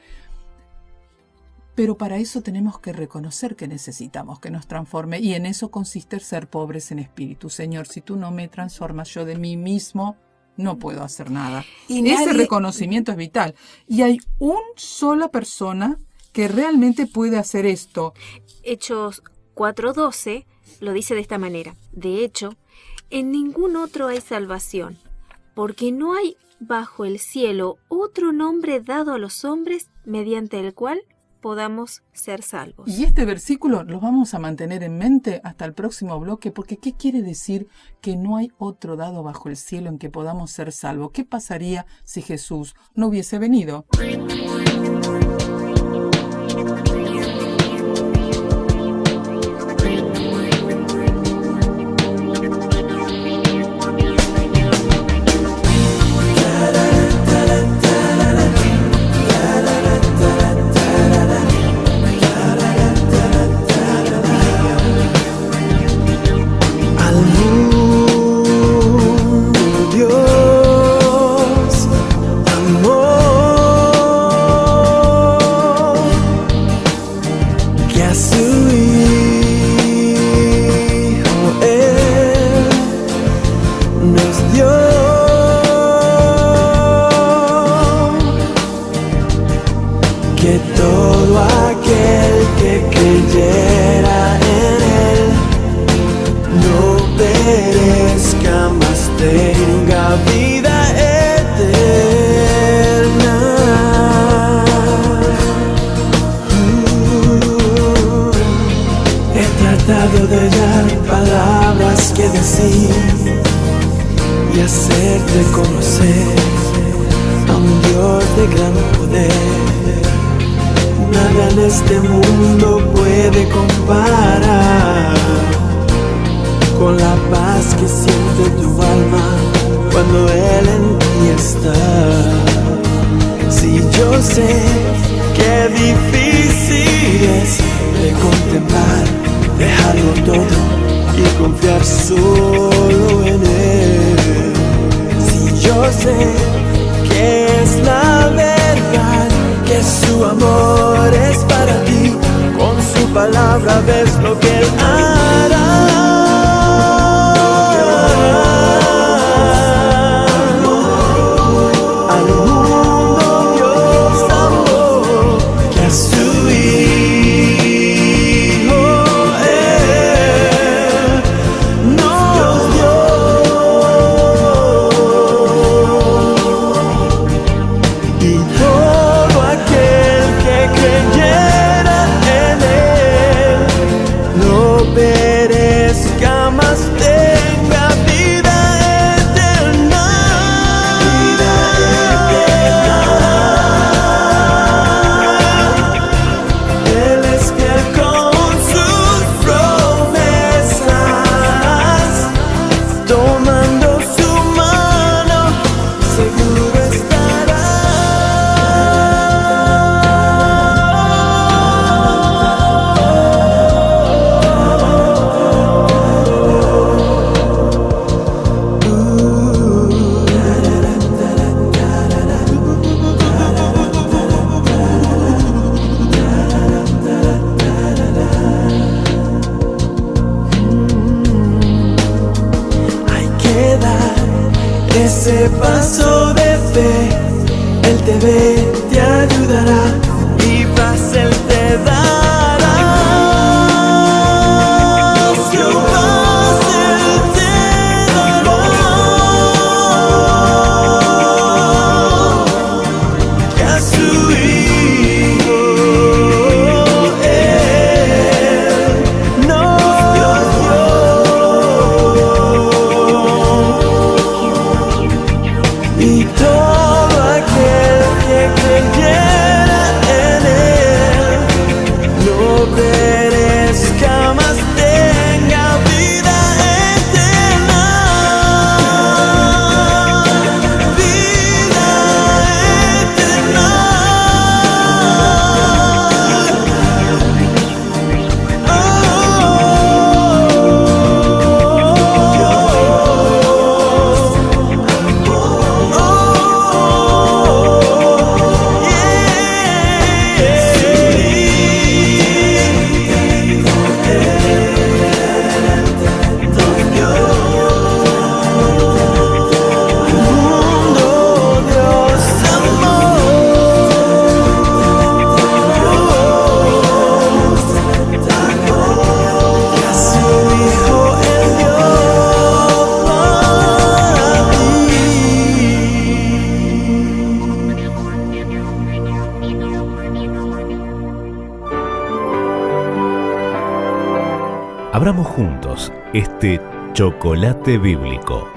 Pero para eso tenemos que reconocer que necesitamos que nos transforme, y en eso consiste ser pobres en espíritu. Señor, si tú no me transformas, yo de mí mismo no puedo hacer nada. Y Ese nadie- reconocimiento es vital. Y hay una sola persona que realmente puede hacer esto. Hechos 4:12 lo dice de esta manera. De hecho, en ningún otro hay salvación, porque no hay bajo el cielo otro nombre dado a los hombres mediante el cual podamos ser salvos. Y este versículo lo vamos a mantener en mente hasta el próximo bloque, porque ¿qué quiere decir que no hay otro dado bajo el cielo en que podamos ser salvos? ¿Qué pasaría si Jesús no hubiese venido? Al mundo Dios amó, que a su Hijo Él nos dio, que todo aquel que creyera en Él no perezca, mas tenga vida eterna. He tratado de hallar palabras que decir y hacerte conocer a un Dios de gran poder. Nada en este mundo puede comparar con la paz que siente tu alma cuando Él en ti está. Si yo sé qué difícil es de contemplar, dejarlo todo y confiar solo en Él. Si yo sé que es la verdad, que su amor es para ti, con su palabra ves lo que Él hará. Al mundo Dios amó, que a su Hijo Él nos dio, y todo aquel que creyera en Él no perezca, mas tenga vida eterna. Vida eterna. Él es fiel con sus promesas, tomando su mano, seguro estará. Hay que dar ese paso de fe. Él te ve, te ayudará, y paz Él te dará. Su paz Él te dará. Que a su Hijo Él nos dio. Y todo aquel que creyera compartimos este chocolate bíblico.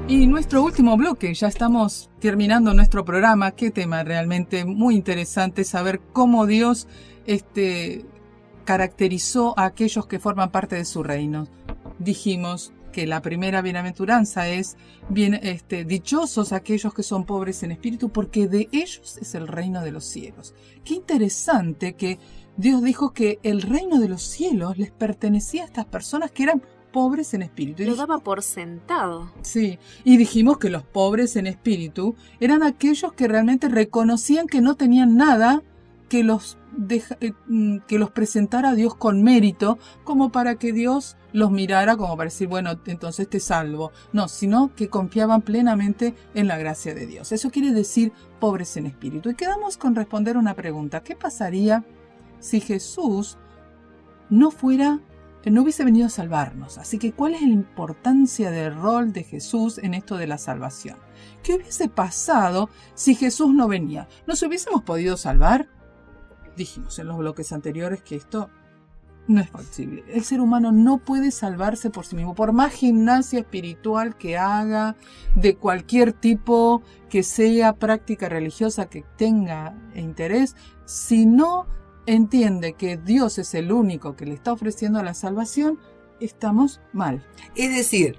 Y nuestro último bloque, ya estamos terminando nuestro programa. Qué tema realmente muy interesante, saber cómo Dios caracterizó a aquellos que forman parte de su reino. Dijimos que la primera bienaventuranza es dichosos aquellos que son pobres en espíritu, porque de ellos es el reino de los cielos. Qué interesante que Dios dijo que el reino de los cielos les pertenecía a estas personas que eran pobres en espíritu. Lo daba por sentado. Sí, y dijimos que los pobres en espíritu eran aquellos que realmente reconocían que no tenían nada que los presentara a Dios con mérito, como para que Dios los mirara como para decir, bueno, entonces te salvo. No, sino que confiaban plenamente en la gracia de Dios. Eso quiere decir pobres en espíritu. Y quedamos con responder una pregunta. ¿Qué pasaría si Jesús no hubiese venido a salvarnos? Así que, ¿cuál es la importancia del rol de Jesús en esto de la salvación? ¿Qué hubiese pasado si Jesús no venía? ¿Nos hubiésemos podido salvar? Dijimos en los bloques anteriores que esto no es posible. El ser humano no puede salvarse por sí mismo, por más gimnasia espiritual que haga, de cualquier tipo que sea, práctica religiosa que tenga interés, si no entiende que Dios es el único que le está ofreciendo la salvación, estamos mal. Es decir,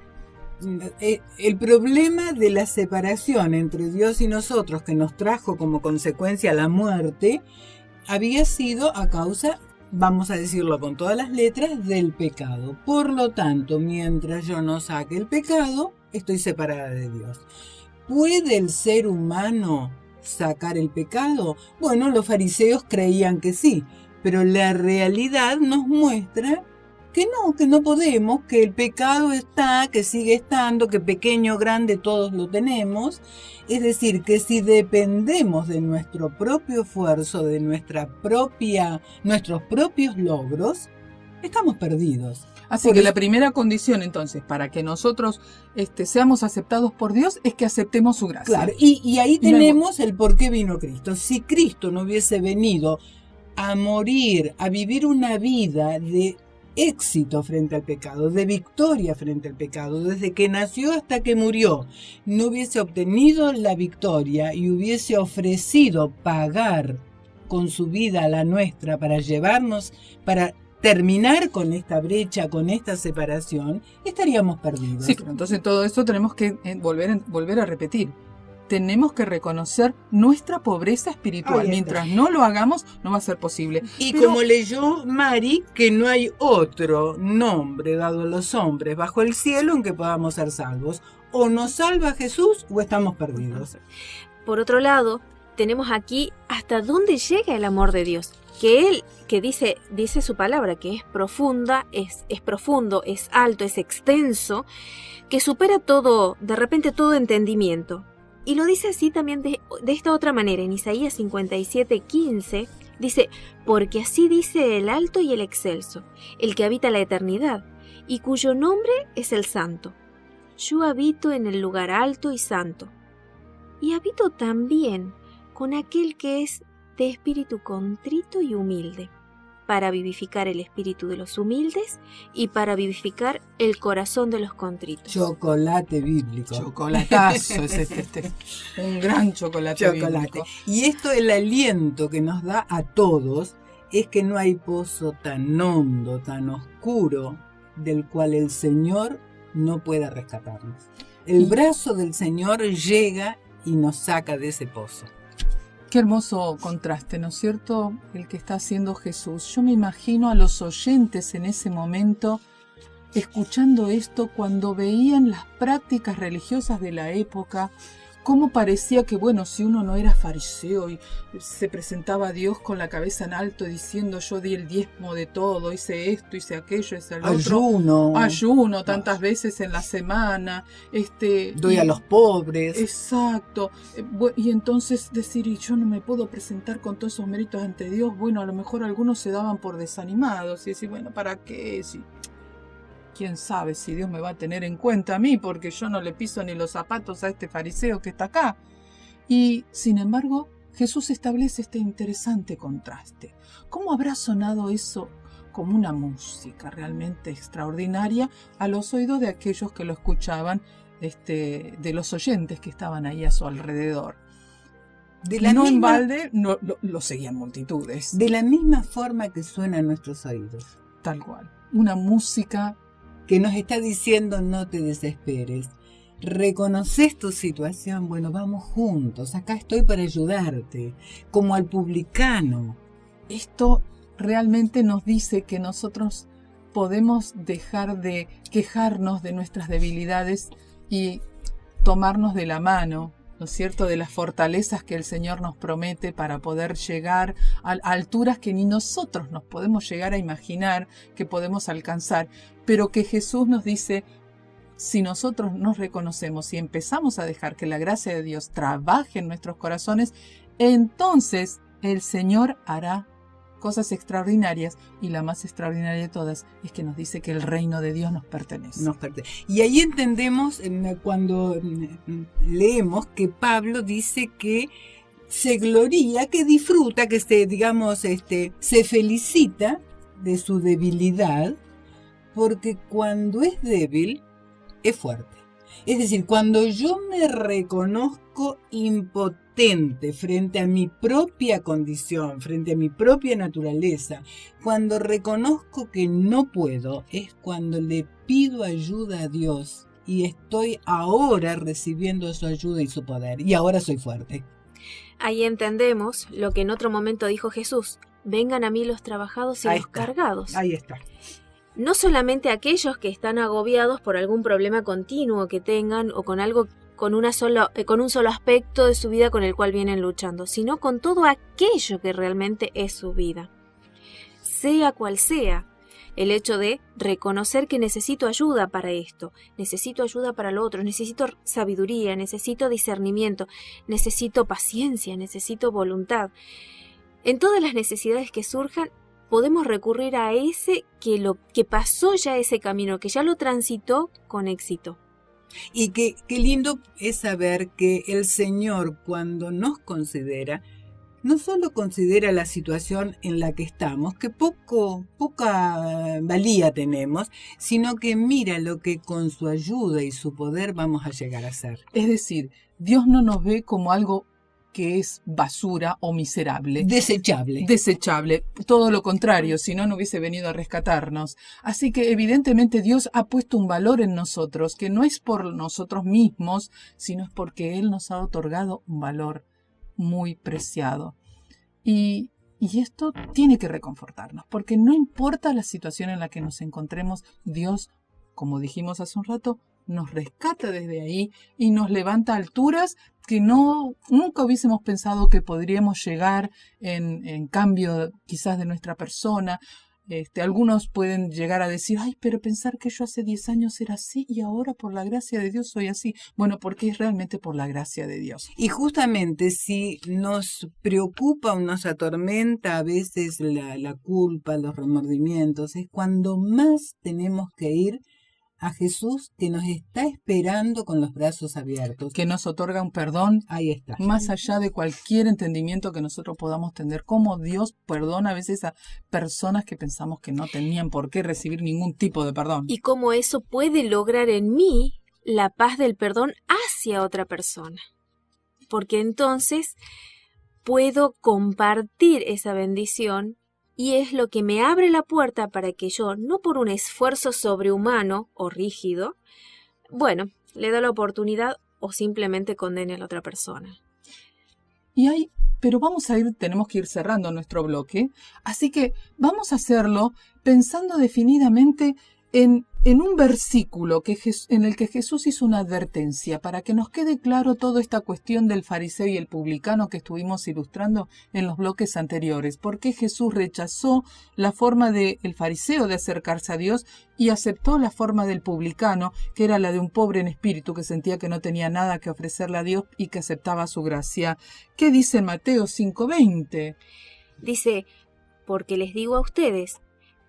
el problema de la separación entre Dios y nosotros, que nos trajo como consecuencia la muerte, había sido a causa, vamos a decirlo con todas las letras, del pecado. Por lo tanto, mientras yo no saque el pecado, estoy separada de Dios. ¿Puede el ser humano sacar el pecado? Bueno, los fariseos creían que sí, pero la realidad nos muestra que no podemos, que el pecado está, que sigue estando, que pequeño o grande todos lo tenemos. Es decir, que si dependemos de nuestro propio esfuerzo, de nuestros propios logros, estamos perdidos. Así que la primera condición, entonces, para que nosotros seamos aceptados por Dios, es que aceptemos su gracia. Claro, y ahí tenemos el por qué vino Cristo. Si Cristo no hubiese venido a morir, a vivir una vida de éxito frente al pecado, de victoria frente al pecado, desde que nació hasta que murió, no hubiese obtenido la victoria y hubiese ofrecido pagar con su vida la nuestra para llevarnos, para terminar con esta brecha, con esta separación, estaríamos perdidos. Sí, pero entonces todo esto tenemos que volver a repetir. Tenemos que reconocer nuestra pobreza espiritual. Mientras no lo hagamos, no va a ser posible. Y como leyó Mari, que no hay otro nombre dado a los hombres bajo el cielo en que podamos ser salvos. O nos salva Jesús o estamos perdidos. Por otro lado, tenemos aquí hasta dónde llega el amor de Dios. Que Él, que dice su palabra, que es profunda, es profundo, es alto, es extenso, que supera todo, de repente todo entendimiento. Y lo dice así también de esta otra manera. En Isaías 57:15 dice, porque así dice el alto y el excelso, el que habita la eternidad, y cuyo nombre es el santo. Yo habito en el lugar alto y santo, y habito también con aquel que es de espíritu contrito y humilde, para vivificar el espíritu de los humildes y para vivificar el corazón de los contritos. Chocolate bíblico. Chocolatazo es un gran chocolate bíblico. Y esto, el aliento que nos da a todos, es que no hay pozo tan hondo, tan oscuro, del cual el Señor no pueda rescatarnos. El brazo del Señor llega y nos saca de ese pozo. Qué hermoso contraste, ¿no es cierto? El que está haciendo Jesús. Yo me imagino a los oyentes en ese momento escuchando esto cuando veían las prácticas religiosas de la época, cómo parecía que, bueno, si uno no era fariseo y se presentaba a Dios con la cabeza en alto diciendo yo di el diezmo de todo, hice esto, hice aquello, hice el otro. Ayuno tantas veces en la semana. Doy a los pobres. Exacto. Y entonces decir, y yo no me puedo presentar con todos esos méritos ante Dios. Bueno, a lo mejor algunos se daban por desanimados y decir, bueno, ¿para qué? ¿Quién sabe si Dios me va a tener en cuenta a mí? Porque yo no le piso ni los zapatos a este fariseo que está acá. Y sin embargo, Jesús establece este interesante contraste. ¿Cómo habrá sonado eso como una música realmente extraordinaria a los oídos de aquellos que lo escuchaban, de los oyentes que estaban ahí a su alrededor? En balde lo seguían multitudes. De la misma forma que suena a nuestros oídos. Tal cual. Una música que nos está diciendo: no te desesperes. ¿Reconoces tu situación? Bueno, vamos juntos. Acá estoy para ayudarte. Como al publicano. Esto realmente nos dice que nosotros podemos dejar de quejarnos de nuestras debilidades y tomarnos de la mano, ¿no es cierto?, de las fortalezas que el Señor nos promete para poder llegar a alturas que ni nosotros nos podemos llegar a imaginar que podemos alcanzar, pero que Jesús nos dice: si nosotros nos reconocemos y empezamos a dejar que la gracia de Dios trabaje en nuestros corazones, entonces el Señor hará cosas extraordinarias, y la más extraordinaria de todas es que nos dice que el reino de Dios nos pertenece. Y ahí entendemos cuando leemos que Pablo dice que se gloría, que disfruta, que se felicita de su debilidad, porque cuando es débil es fuerte. Es decir, cuando yo me reconozco impotente frente a mi propia condición, frente a mi propia naturaleza, cuando reconozco que no puedo, es cuando le pido ayuda a Dios y estoy ahora recibiendo su ayuda y su poder, y ahora soy fuerte. Ahí entendemos lo que en otro momento dijo Jesús: vengan a mí los trabajados y los cargados. Ahí está. No solamente aquellos que están agobiados por algún problema continuo que tengan o con algo, con un solo aspecto de su vida con el cual vienen luchando, sino con todo aquello que realmente es su vida. Sea cual sea el hecho de reconocer que necesito ayuda para esto, necesito ayuda para lo otro, necesito sabiduría, necesito discernimiento, necesito paciencia, necesito voluntad. En todas las necesidades que surjan, podemos recurrir a ese que pasó ya ese camino, que ya lo transitó con éxito. Y qué lindo es saber que el Señor, cuando nos considera, no solo considera la situación en la que estamos, que poca valía tenemos, sino que mira lo que con su ayuda y su poder vamos a llegar a ser. Es decir, Dios no nos ve como algo que es basura o miserable. Desechable. Todo lo contrario, si no hubiese venido a rescatarnos. Así que evidentemente Dios ha puesto un valor en nosotros, que no es por nosotros mismos, sino es porque Él nos ha otorgado un valor muy preciado. Y esto tiene que reconfortarnos, porque no importa la situación en la que nos encontremos, Dios, como dijimos hace un rato, nos rescata desde ahí y nos levanta a alturas que nunca hubiésemos pensado que podríamos llegar en cambio quizás de nuestra persona. Algunos pueden llegar a decir: ay, pero pensar que yo hace 10 años era así y ahora por la gracia de Dios soy así. Bueno, porque es realmente por la gracia de Dios. Y justamente si nos preocupa o nos atormenta a veces la culpa, los remordimientos, es cuando más tenemos que ir a Jesús, que nos está esperando con los brazos abiertos. Que nos otorga un perdón. Ahí está. Más allá de cualquier entendimiento que nosotros podamos tener. Como Dios perdona a veces a personas que pensamos que no tenían por qué recibir ningún tipo de perdón. Y cómo eso puede lograr en mí la paz del perdón hacia otra persona. Porque entonces puedo compartir esa bendición. Y es lo que me abre la puerta para que yo, no por un esfuerzo sobrehumano o rígido, le dé la oportunidad o simplemente condene a la otra persona. Pero tenemos que ir cerrando nuestro bloque, así que vamos a hacerlo pensando definidamente en un versículo en el que Jesús hizo una advertencia para que nos quede claro toda esta cuestión del fariseo y el publicano que estuvimos ilustrando en los bloques anteriores. ¿Por qué Jesús rechazó la forma del fariseo de acercarse a Dios y aceptó la forma del publicano, que era la de un pobre en espíritu que sentía que no tenía nada que ofrecerle a Dios y que aceptaba su gracia? ¿Qué dice Mateo 5:20? Dice: porque les digo a ustedes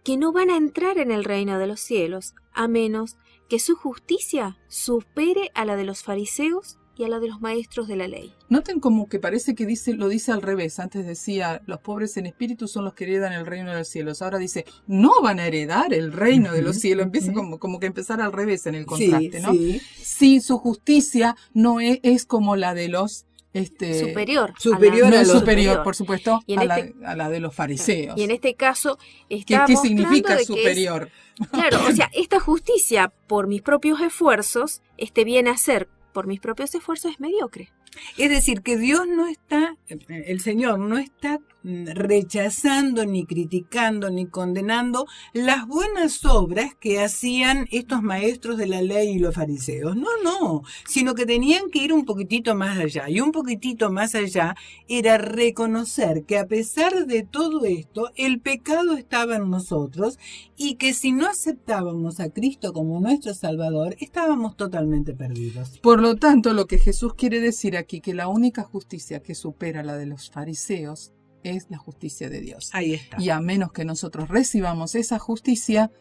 que no van a entrar en el reino de los cielos, a menos que su justicia supere a la de los fariseos y a la de los maestros de la ley. Noten como que parece que lo dice al revés. Antes decía, los pobres en espíritu son los que heredan el reino de los cielos. Ahora dice, no van a heredar el reino de los cielos. Empieza como que empezar al revés en el contraste, ¿no? Sí, su justicia no es como la de los... superior. No es lo superior, por supuesto, y a la de los fariseos. Y en este caso está ¿Qué mostrando significa de que superior? claro, o sea, esta justicia por mis propios esfuerzos, este bien hacer por mis propios esfuerzos es mediocre. Es decir, que Dios no está, el Señor no está rechazando, ni criticando, ni condenando las buenas obras que hacían estos maestros de la ley y los fariseos. No, sino que tenían que ir un poquitito más allá. Y un poquitito más allá era reconocer que a pesar de todo esto, el pecado estaba en nosotros y que si no aceptábamos a Cristo como nuestro Salvador, estábamos totalmente perdidos. Por lo tanto, lo que Jesús quiere decir aquí, que la única justicia que supera la de los fariseos es la justicia de Dios. Ahí está. Y a menos que nosotros recibamos esa justicia,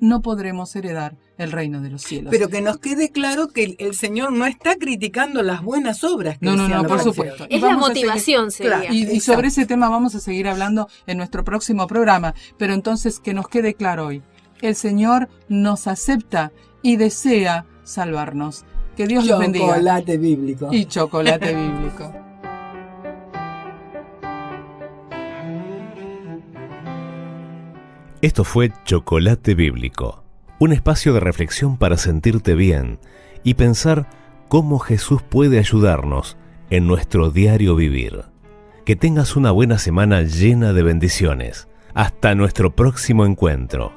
no podremos heredar el reino de los cielos. Pero que nos quede claro que el Señor no está criticando las buenas obras que hacían los por fariseos. supuesto. Es la motivación, sería. Claro. Y sobre ese tema vamos a seguir hablando en nuestro próximo programa. Pero entonces que nos quede claro hoy. El Señor nos acepta y desea salvarnos. Que Dios los bendiga. Chocolate bíblico. Y chocolate bíblico. Esto fue Chocolate Bíblico, un espacio de reflexión para sentirte bien y pensar cómo Jesús puede ayudarnos en nuestro diario vivir. Que tengas una buena semana llena de bendiciones. Hasta nuestro próximo encuentro.